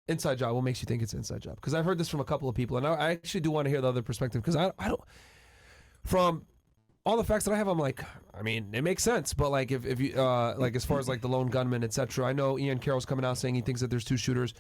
Inside job. What makes you think it's an inside job? Because I've heard this from a couple of people, and I actually do want to hear the other perspective. Because I don't. From all the facts that I have, I'm like, I mean, it makes sense. But like, if you like, as far as like the lone gunman, etc. I know Ian Carroll's coming out saying he thinks that there's 2 shooters.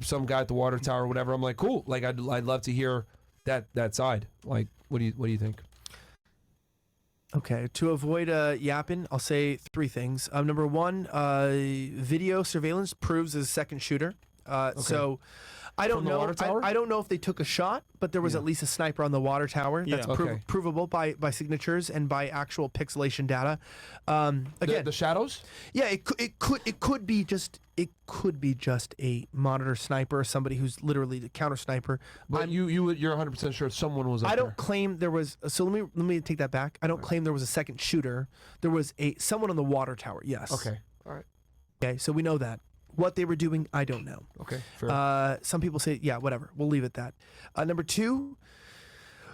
Some guy at the water tower or whatever. I'm like, cool. Like, I'd love to hear that side. Like, what do you think? Okay, to avoid yapping, I'll say 3 things. Number 1, video surveillance proves there's a second shooter. So I don't know. I don't know if they took a shot, but there was at least a sniper on the water tower. That's provable by signatures and by actual pixelation data. Again, the shadows. Yeah, it could be just a monitor sniper, somebody who's literally the counter sniper. But you're 100% sure someone was up I don't claim there was. So let me take that back. I don't claim there was a second shooter. There was someone on the water tower. Yes. Okay. All right. Okay. So we know that. What they were doing, I don't know. Okay. Fair. Some people say, yeah, whatever. We'll leave it at that. Number 2,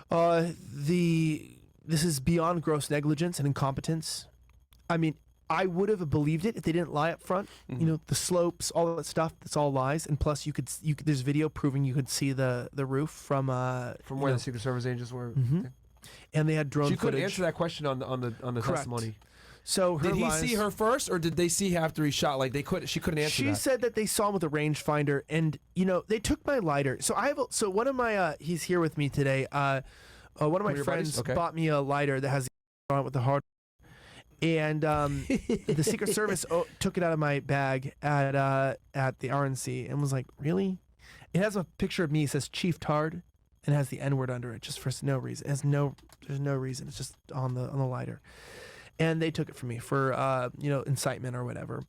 this is beyond gross negligence and incompetence. I mean, I would have believed it if they didn't lie up front. You know, the slopes, all that stuff, that's all lies. And plus, you could there's video proving you could see the roof from where the Secret Service agents were. And they had drone footage. She couldn't answer that question on the testimony. So did he see her first, or did they see after he shot? Like she couldn't answer. She said that they saw him with a rangefinder, and they took my lighter. So one of my he's here with me today. One of my friends bought me a lighter that has on it with the hard. And the Secret Service took it out of my bag at the RNC and was like, "Really?" It has a picture of me. It says Chief Tard, and has the N-word under it, just for no reason. There's no reason. It's just on the lighter. And they took it from me for incitement or whatever.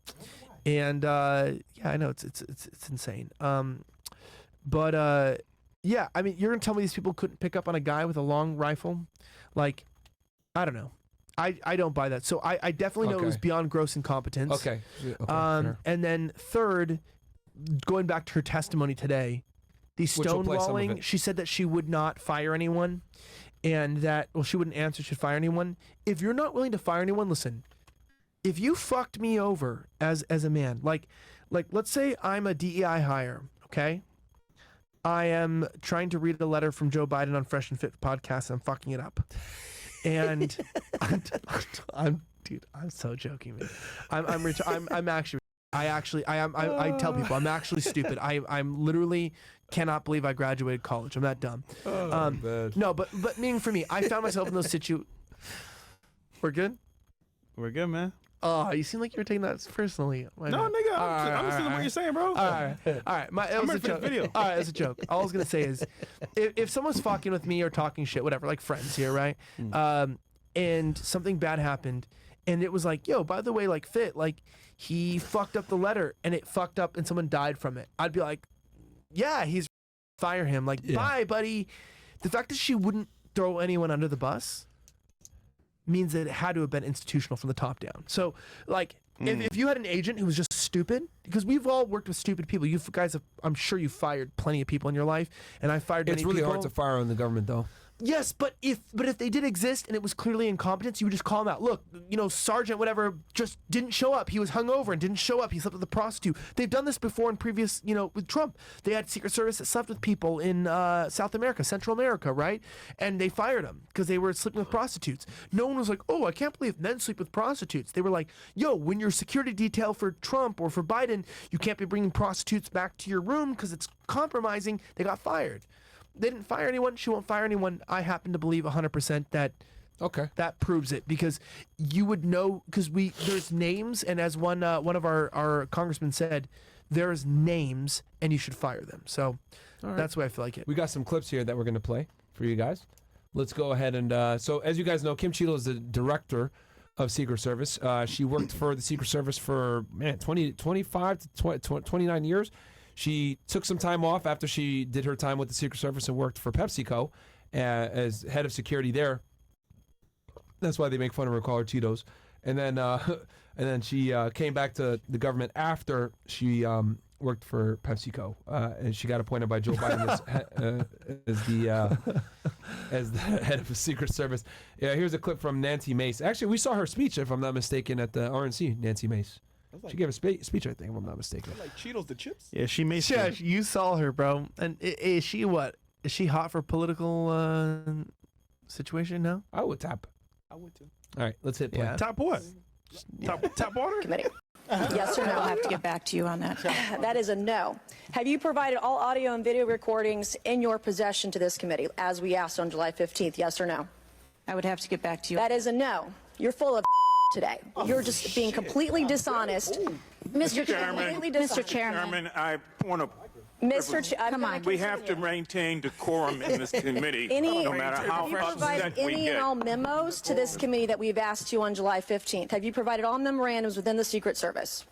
And yeah, I know it's insane. But yeah, I mean, you're gonna tell me these people couldn't pick up on a guy with a long rifle? Like, I don't know. I don't buy that. So I definitely know it was beyond gross incompetence. Okay. And then 3rd, going back to her testimony today, the stonewalling, she said that she would not fire anyone. And that, she wouldn't answer, she'd fire anyone. If you're not willing to fire anyone, listen, if you fucked me over as a man, like let's say I'm a DEI hire, okay? I am trying to read a letter from Joe Biden on Fresh and Fit podcast, and I'm fucking it up. And I'm so joking, man. I'm rich. I'm actually, I tell people I'm actually stupid. I'm literally cannot believe I graduated college. I'm that dumb. No, but meaning for me, I found myself in those situations. We're good? We're good, man. Oh, you seem like you're taking that personally. No, nigga, I'm listening to what you're saying, bro. All right. It was a joke. All right, it's a joke. All I was gonna say is, if someone's fucking with me or talking shit, whatever, like friends here, right? And something bad happened, and it was like, yo, by the way, like Fit, like he fucked up the letter, and it fucked up, and someone died from it. I'd be like, yeah, fire him. Like, bye, buddy. The fact that she wouldn't throw anyone under the bus means that it had to have been institutional from the top down. So, like, if you had an agent who was just stupid, because we've all worked with stupid people. You guys have, I'm sure you fired plenty of people in your life, and I fired many people. It's really hard to fire on the government, though. Yes, but if they did exist and it was clearly incompetence, you would just call him out. Look, Sergeant whatever just didn't show up. He was hungover and didn't show up. He slept with a prostitute. They've done this before in previous, with Trump. They had Secret Service that slept with people in South America, Central America, right? And they fired them because they were sleeping with prostitutes. No one was like, oh, I can't believe men sleep with prostitutes. They were like, yo, when you're security detail for Trump or for Biden, you can't be bringing prostitutes back to your room because it's compromising. They got fired. They didn't fire anyone. She won't fire anyone. I happen to believe 100% that that proves it, because you would know, because there's names, and as one of our congressmen said, there's names and you should fire them. So that's why I feel like it. We got some clips here that we're going to play for you guys. Let's go ahead and so as you guys know, Kim Cheadle is the director of Secret Service. She worked for the Secret Service for 25 to 29 years. She took some time off after she did her time with the Secret Service and worked for PepsiCo as head of security there. That's why they make fun of her, call her Cheetos. And then she came back to the government after she worked for PepsiCo, and she got appointed by Joe Biden as the head of the Secret Service. Yeah, here's a clip from Nancy Mace. Actually, we saw her speech, if I'm not mistaken, at the RNC. Nancy Mace. She gave a speech, I think, if I'm not mistaken. Like Cheetos, the chips. Yeah, she made. Yeah, you saw her, bro. And is she what? Is she hot for political situation? No. I would tap. I would too. All right, let's hit play. Yeah. Top what? Top water? Committee. Yes or no? I'll have to get back to you on that. That is a no. Have you provided all audio and video recordings in your possession to this committee, as we asked on July 15th? Yes or no? I would have to get back to you. That is a no. You're full of today. You're just being completely dishonest. Mr. Chairman, Mr. Chairman. Chairman, I want to. Mr. Come on. We have to maintain decorum in this committee, no matter how Have you provided upset we any and get. all memos to this committee that we've asked you on July 15th? Have you provided all memorandums within the Secret Service?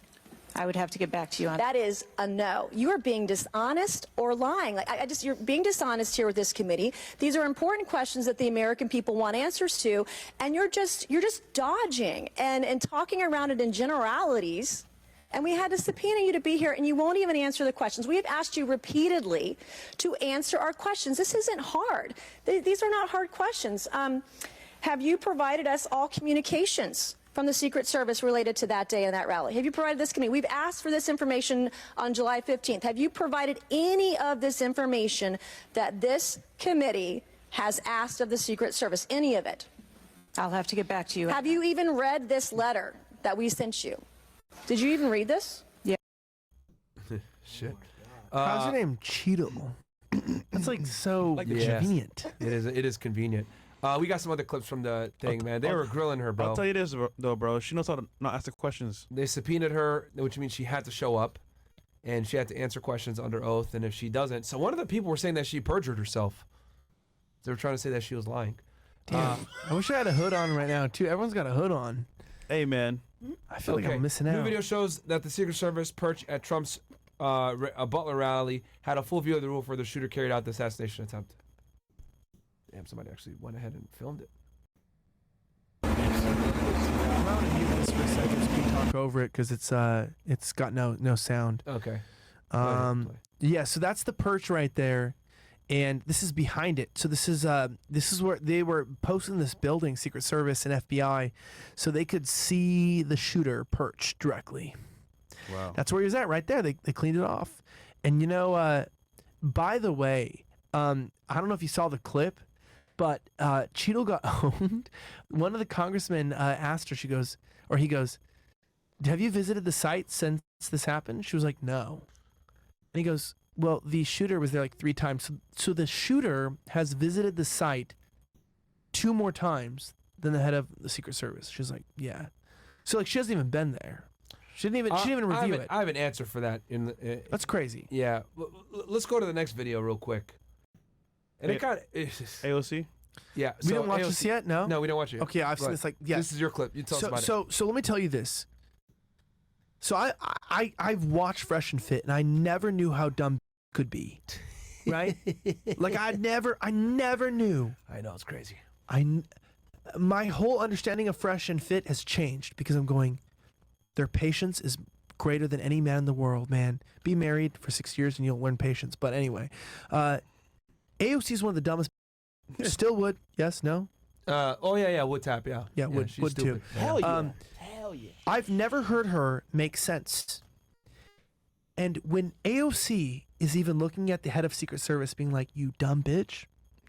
I would have to get back to you on That is a no. You are being dishonest or lying. Like you're being dishonest here with this committee. These are important questions that the American people want answers to, and you're just dodging and talking around it in generalities. And we had to subpoena you to be here, and you won't even answer the questions. We have asked you repeatedly to answer our questions. This isn't hard. These are not hard questions. Have you provided us all communications from the Secret Service related to that day and that rally? Have you provided this committee? We've asked for this information on July 15th. Have you provided any of this information that this committee has asked of the Secret Service? Any of it? I'll have to get back to you. Have you even read this letter that we sent you? Did you even read this? Yeah. Shit. How's her name? Cheeto. That's like so convenient. It is convenient. We got some other clips from the thing, man. They were grilling her, bro. I'll tell you this, though, bro. She knows how to not ask the questions. They subpoenaed her, which means she had to show up, and she had to answer questions under oath. And if she doesn't, so one of the people were saying that she perjured herself. They were trying to say that she was lying. Damn. I wish I had a hood on right now too. Everyone's got a hood on. Hey, man. I feel like I'm missing out. New video shows that the Secret Service perched at Trump's Butler rally had a full view of the room where the shooter carried out the assassination attempt. Damn, somebody actually went ahead and filmed it. I'm going to mute this for a second so we can talk over it because it's got no sound. Okay. Yeah, so that's the perch right there, and this is behind it. So this is where they were posting this building, Secret Service and FBI, so they could see the shooter perch directly. Wow. That's where he was at right there. They cleaned it off, and by the way, I don't know if you saw the clip, but Cheeto got owned. One of the congressmen asked her. He goes, "Have you visited the site since this happened?" She was like, "No." And he goes, "Well, the shooter was there like 3 times. So the shooter has visited the site 2 more times than the head of the Secret Service." She was like, "Yeah." So like she hasn't even been there. She didn't even review it. I have an answer for that. That's crazy. Yeah. Let's go to the next video real quick. And it got AOC? Yeah. We didn't watch this yet? No? No, we don't watch it. Okay, I've seen this This is your clip. You tell us about it. So let me tell you this. So I've watched Fresh and Fit, and I never knew how dumb could be, right? Like I never knew. I know, it's crazy. My whole understanding of Fresh and Fit has changed because I'm going, their patience is greater than any man in the world, man. Be married for 6 years and you'll learn patience. But anyway, AOC is one of the dumbest. Still would, yes, no? Would tap, yeah. Yeah, would she's too. stupid. Hell yeah. Hell yeah. I've never heard her make sense. And when AOC is even looking at the head of Secret Service being like, "You dumb bitch,"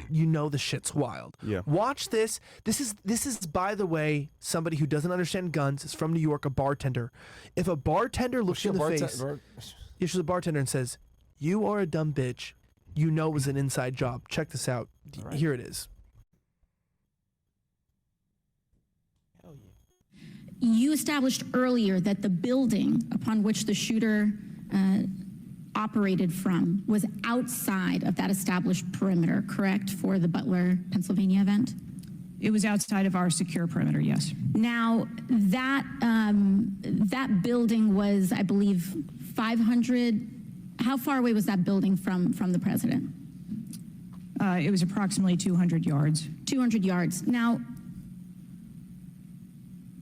you know the shit's wild. Yeah. Watch this. This is by the way, somebody who doesn't understand guns, is from New York, a bartender. If a bartender looks you in the face, yeah, she's a bartender and says, "You are a dumb bitch," you know it was an inside job. Check this out. Right. Here it is. Hell yeah. You established earlier that the building upon which the shooter operated from was outside of that established perimeter, correct, for the Butler, Pennsylvania event? It was outside of our secure perimeter, yes. Now, that building was, I believe, 500. How far away was that building from the president? It was approximately 200 yards. 200 yards. Now,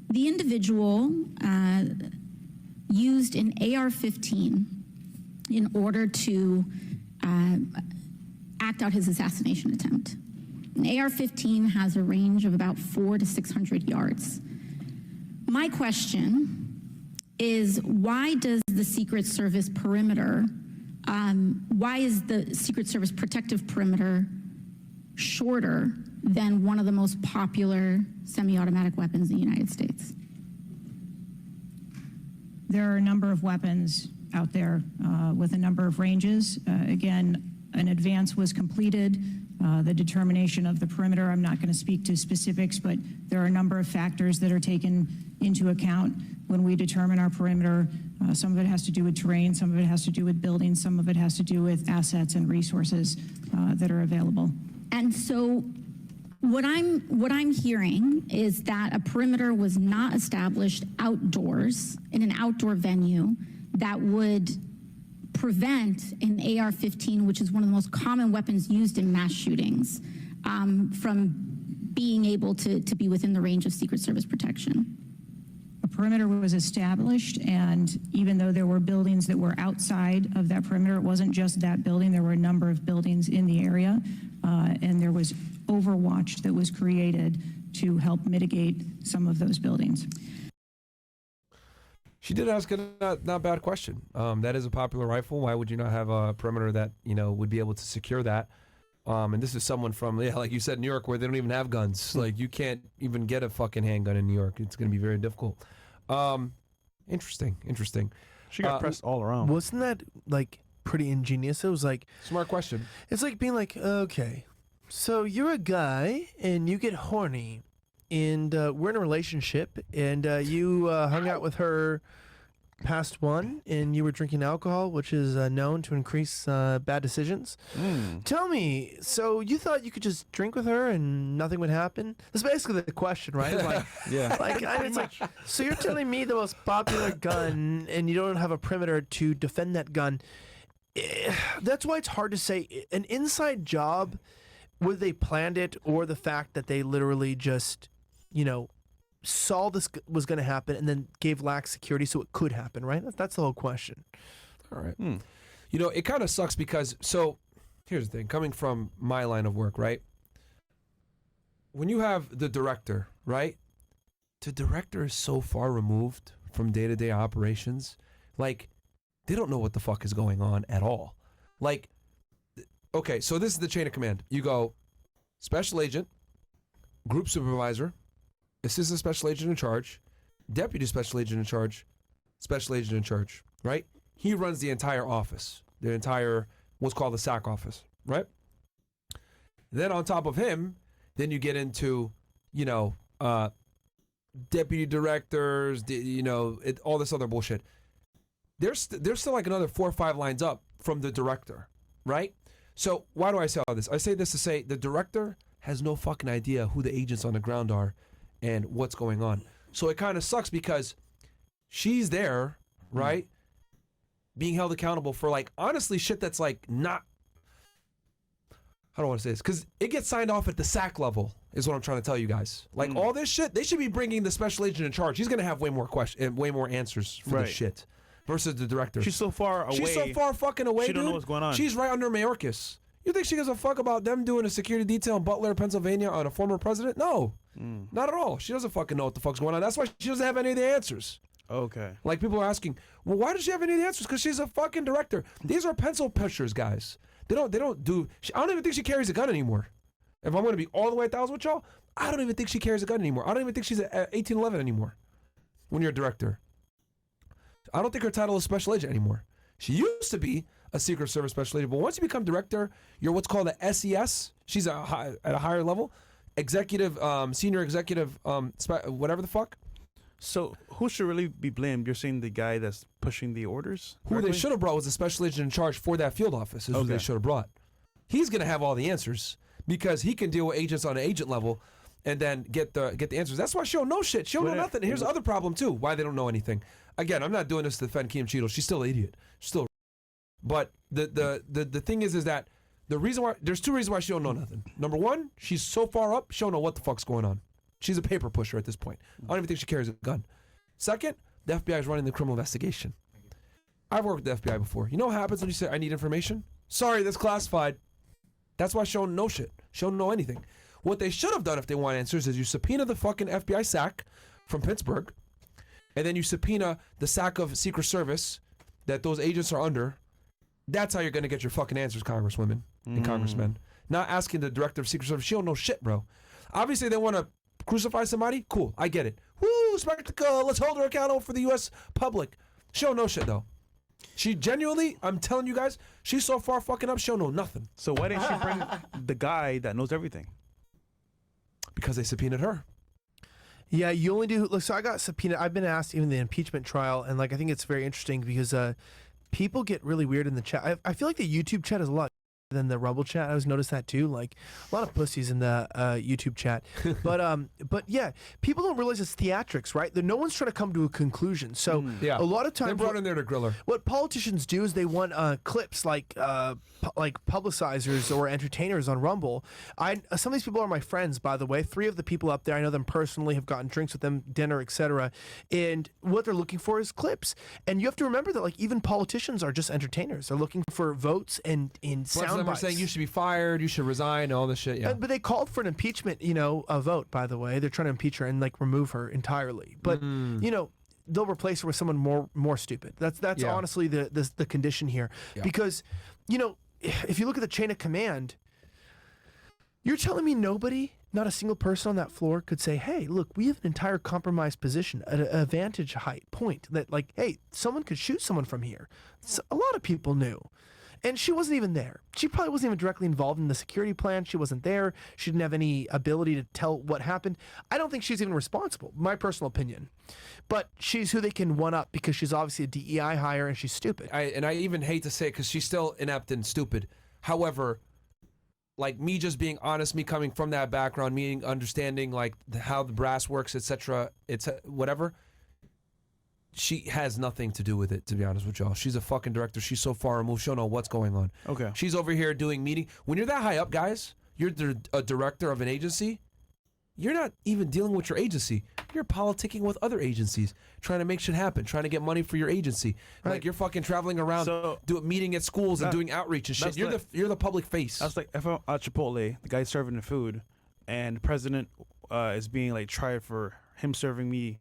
the individual used an AR-15 in order to act out his assassination attempt. An AR-15 has a range of about 400 to 600 yards. My question is why does the Secret Service perimeter, why is the Secret Service protective perimeter shorter than one of the most popular semi-automatic weapons in the United States? There are a number of weapons out there with a number of ranges. Again, an advance was completed. The determination of the perimeter, I'm not going to speak to specifics, but there are a number of factors that are taken into account when we determine our perimeter. Some of it has to do with terrain, some of it has to do with buildings, some of it has to do with assets and resources that are available. And so what I'm hearing is that a perimeter was not established outdoors in an outdoor venue that would prevent an AR-15, which is one of the most common weapons used in mass shootings, from being able to be within the range of Secret Service protection. A perimeter was established, and even though there were buildings that were outside of that perimeter, it wasn't just that building. There were a number of buildings in the area, and there was overwatch that was created to help mitigate some of those buildings. She did ask a not bad question. That is a popular rifle. Why would you not have a perimeter that, you know, would be able to secure that? And this is someone from, yeah, like you said, New York, where they don't even have guns. Like, you can't even get a fucking handgun in New York. It's going to be very difficult. Interesting. She got pressed all around. Wasn't that like pretty ingenious? It was like Smart question. it's like being like, okay, so you're a guy and you get horny, and we're in a relationship, and you hung out with her past one, and you were drinking alcohol, which is known to increase bad decisions. Tell me, so you thought you could just drink with her and nothing would happen? That's basically the question, right? Like, Yeah. like, it's like, so you're telling me the most popular gun, and you don't have a perimeter to defend that gun. That's why it's hard to say. An inside job, whether they planned it or the fact that they literally just, you know, saw this was going to happen and then gave lax security so it could happen, right? That's the whole question. All right. You know, it kind of sucks because, so here's the thing, coming from my line of work, right? When you have the director, right? The director is so far removed from day-to-day operations. Like, they don't know what the fuck is going on at all. Like, okay, so this is the chain of command. You go special agent, group supervisor, assistant special agent in charge, deputy special agent in charge, special agent in charge, right? He runs the entire office, the entire, what's called the SAC office, right? Then on top of him, then you get into, you know, deputy directors, you know, all this other bullshit. There's still like another 4 or 5 lines up from the director, right? So why do I say all this? I say this to say the director has no fucking idea who the agents on the ground are and what's going on. So it kind of sucks because she's there, right? Being held accountable for, like, honestly shit that's like not, I don't want to say this, because it gets signed off at the SAC level is what I'm trying to tell you guys. Like all this shit, they should be bringing the special agent in charge. He's going to have way more questions, way more answers for this shit versus the director. She's so far away. She's so far fucking away, She don't know dude. what's going on. She's right under Mayorkas. You think she gives a fuck about them doing a security detail in Butler, Pennsylvania on a former president? No, not at all. She doesn't fucking know what the fuck's going on. That's why she doesn't have any of the answers. Okay. Like, people are asking, well, why does she have any of the answers? Because she's a fucking director. These are pencil pushers, guys. They don't do, I don't even think she carries a gun anymore. If I'm going to be all the way 1,000 with y'all, I don't even think she carries a gun anymore. I don't even think she's at 1811 anymore when you're a director. I don't think her title is special agent anymore. She used to be a Secret Service special agent, but once you become director, you're what's called a SES. She's at a higher level. Executive, senior executive, whatever the fuck. So who should really be blamed? You're saying the guy that's pushing the orders? Who they should have brought was the special agent in charge for that field office is who they should have brought. He's going to have all the answers because he can deal with agents on an agent level and then get the answers. That's why she don't know shit. She don't know nothing. Here's the other problem, too, why they don't know anything. Again, I'm not doing this to defend Kim Cheadle. She's still an idiot. She's still. But the thing is that the reason why, there's 2 reasons why she don't know nothing. Number 1, she's so far up, she don't know what the fuck's going on. She's a paper pusher at this point. I don't even think she carries a gun. Second, the FBI is running the criminal investigation. I've worked with the FBI before. You know what happens when you say, I need information? Sorry, that's classified. That's why she don't know shit. She don't know anything. What they should have done if they want answers is you subpoena the fucking FBI SAC from Pittsburgh. and then you subpoena the sack of Secret Service that those agents are under, that's how you're going to get your fucking answers, congresswomen and congressmen. Not asking the director of Secret Service. She don't know shit, bro. Obviously, they want to crucify somebody. Cool, I get it. Woo, spectacle. Let's hold her accountable for the U.S. public. She don't know shit, though. She genuinely, I'm telling you guys, she's so far fucking up, she don't know nothing. So why didn't she bring the guy that knows everything? Because they subpoenaed her. Yeah, you only do. Look, so I got subpoenaed. I've been asked even the impeachment trial, and like I think it's very interesting because people get really weird in the chat. I feel like the YouTube chat is a lot than the Rumble chat. I always noticed that too. Like a lot of pussies in the YouTube chat. But yeah, people don't realize it's theatrics, right? No one's trying to come to a conclusion. So Yeah. a lot of times They brought in there to grill her. what politicians do is they want clips like publicizers or entertainers on Rumble. Some of these people are my friends, by the way. 3 of the people up there, I know them personally, have gotten drinks with them, dinner, etc. And what they're looking for is clips. And you have to remember that like even politicians are just entertainers. They're looking for votes and in sound Them are bites. saying you should be fired, you should resign, all this shit. Yeah. But they called for an impeachment, a vote, by the way. They're trying to impeach her and like remove her entirely. But they'll replace her with someone more stupid. That's Yeah. honestly the condition here. Yeah. Because, if you look at the chain of command, you're telling me nobody, not a single person on that floor could say, hey, look, we have an entire compromised position at a vantage height point that like, hey, someone could shoot someone from here. A lot of people knew. And she wasn't even there. She probably wasn't even directly involved in the security plan. She wasn't there. She didn't have any ability to tell what happened. I don't think she's even responsible, my personal opinion. But she's who they can one-up because she's obviously a DEI hire and she's stupid. I even hate to say it because she's still inept and stupid. However, like me just being honest, me coming from that background, me understanding like how the brass works, etc., whatever, she has nothing to do with it, to be honest with y'all. She's a fucking director. She's so far removed. She don't know what's going on. Okay. She's over here doing meeting. When you're that high up, guys, you're a director of an agency. You're not even dealing with your agency. You're politicking with other agencies, trying to make shit happen, trying to get money for your agency. Right. Like you're fucking traveling around, meeting at schools and doing outreach and shit. You're the public face. That's like if I'm at Chipotle, the guy's serving the food, and the president is being like tried for him serving me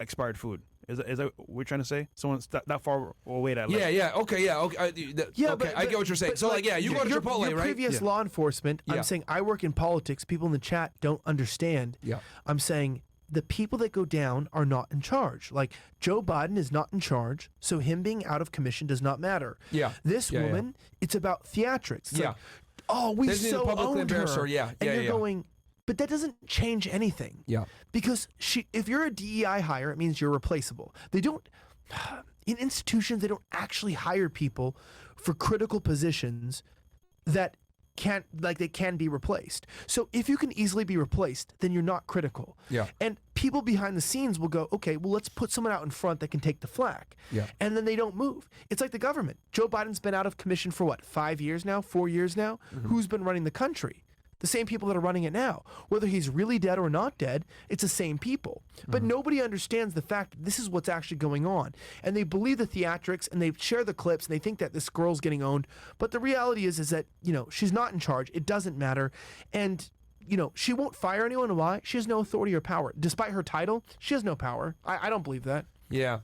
expired food. Is that what we're trying to say? Someone's that far away that. Okay. I get what you're saying. So you go to Chipotle, your right? previous law enforcement. Yeah. I'm saying I work in politics. People in the chat don't understand. Yeah. I'm saying the people that go down are not in charge. Like Joe Biden is not in charge, so him being out of commission does not matter. Yeah. This Yeah, woman, it's about theatrics. It's Yeah. like, oh, we They need to so publicly owned embarrass her. her. Yeah. And Yeah, you're yeah. going, but that doesn't change anything. Yeah. Because if you're a DEI hire, it means you're replaceable. They don't, in institutions, they don't actually hire people for critical positions that they can be replaced. So if you can easily be replaced, then you're not critical. Yeah. And people behind the scenes will go, okay, well, let's put someone out in front that can take the flack. Yeah. And then they don't move. It's like the government. Joe Biden's been out of commission for what, 5 years now, 4 years now? Mm-hmm. Who's been running the country? The same people that are running it now. Whether he's really dead or not dead, it's the same people. But nobody understands the fact that this is what's actually going on. And they believe the theatrics and they share the clips and they think that this girl's getting owned. But the reality is that, she's not in charge. It doesn't matter. And, she won't fire anyone. Why? She has no authority or power. Despite her title, she has no power. I don't believe that. Yeah.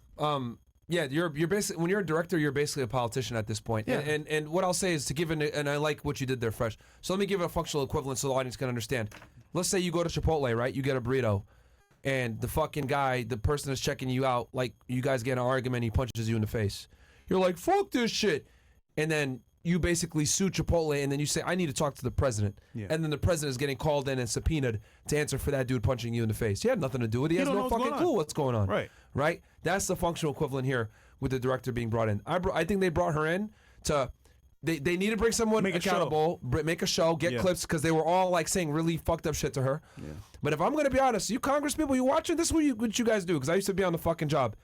Yeah, you're basically, when you're a director, you're basically a politician at this point. Yeah. And what I'll say is to give and I like what you did there, Fresh. So let me give a functional equivalent so the audience can understand. Let's say you go to Chipotle, right? You get a burrito, and the fucking guy, the person that's checking you out, like you guys get in an argument, he punches you in the face. You're like, fuck this shit. And then you basically sue Chipotle, and then you say, I need to talk to the president. Yeah. And then the president is getting called in and subpoenaed to answer for that dude punching you in the face. He had nothing to do with it. He has don't no know what's fucking going on. clue what's going on. Right. That's the functional equivalent here with the director being brought in. I think they brought her in to, they need to bring someone Make a accountable, make a show, get clips, because they were all like saying really fucked up shit to her. Yeah. But if I'm going to be honest, you Congress people, you watching, this is what you guys do, because I used to be on the fucking job.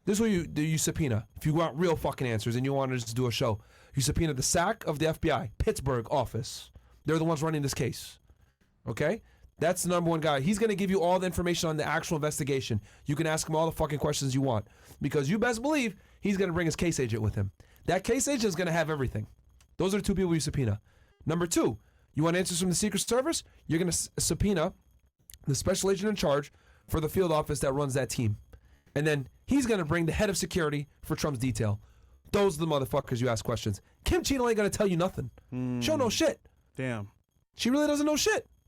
This is what you do. You subpoena. If you want real fucking answers and you want to just do a show, you subpoena the SAC of the FBI, Pittsburgh office. They're the ones running this case. Okay? That's the number one guy. He's going to give you all the information on the actual investigation. You can ask him all the fucking questions you want, because you best believe he's going to bring his case agent with him. That case agent is going to have everything. Those are the 2 people you subpoena. Number 2, you want answers from the Secret Service? You're going to subpoena the special agent in charge for the field office that runs that team. And then he's going to bring the head of security for Trump's detail. Those are the motherfuckers you ask questions. Kim Cheadle ain't going to tell you nothing. She don't know shit. Damn. She really doesn't know shit.